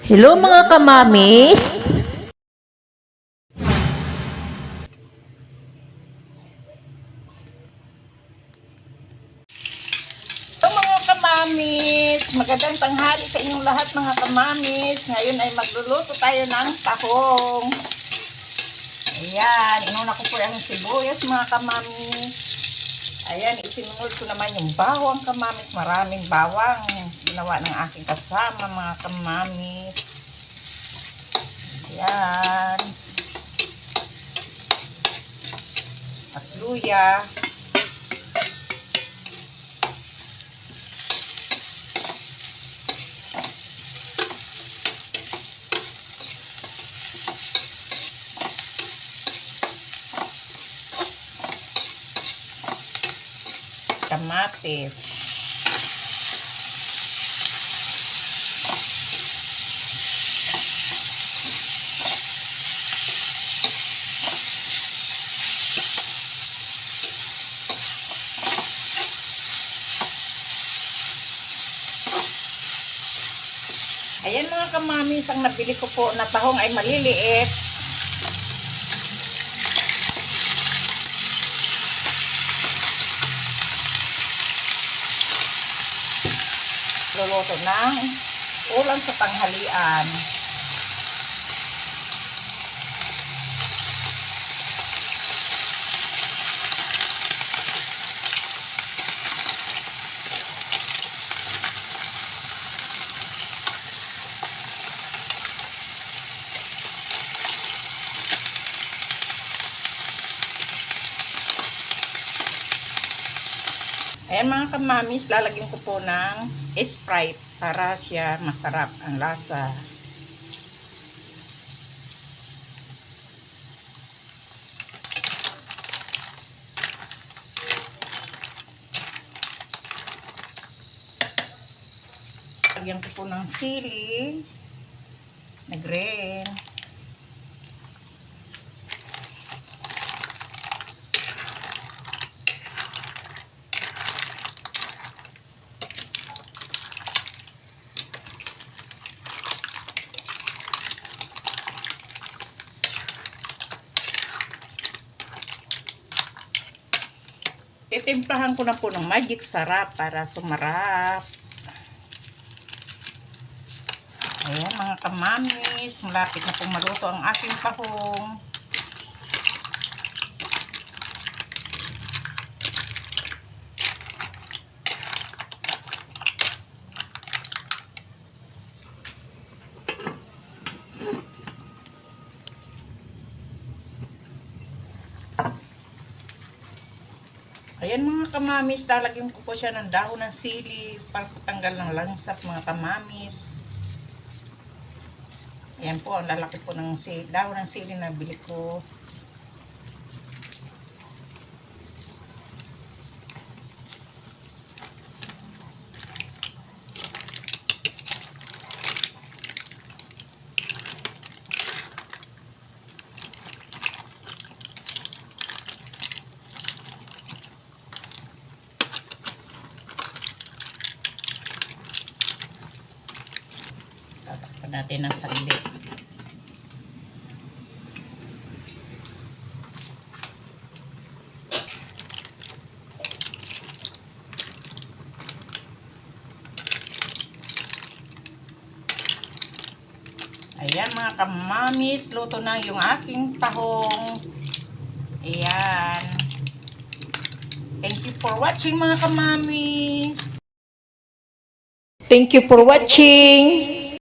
Hello mga kamamis! Hello mga kamamis! Magandang tanghali sa inyong lahat mga kamamis. Ngayon ay magluluto tayo ng tahong. Ayan, inuna ko po yung sibuyas mga kamamis. Ayan, isinunod ko naman yung bawang kamamis. Maraming bawang ginawa ng aking kasama mga kamamis. Ayan. At luya. Kamatis. Ayan mga kamamis, ang nabili ko po na tahong ay maliliit. Luluto ng ulam sa tanghalian. Ayan mga kamamis, lalagyan ko po ng Sprite para siya masarap ang lasa. Lagyan ko po ng sili na green. Titimplahan ko na po ng magic sarap para sumarap. Ayan mga kamamis, malapit na pong maluto ang aking tahong. Ayan mga kamamis, lalagyan ko po siya ng dahon ng sili para patanggal ng langsap mga kamamis. Ayan po, ang lalaki po ng dahon ng sili na bili ko. Tatakpan natin ng saglit. Ayan mga kamamis, luto na yung aking tahong. Ayan. Thank you for watching mga kamamis. Thank you for watching!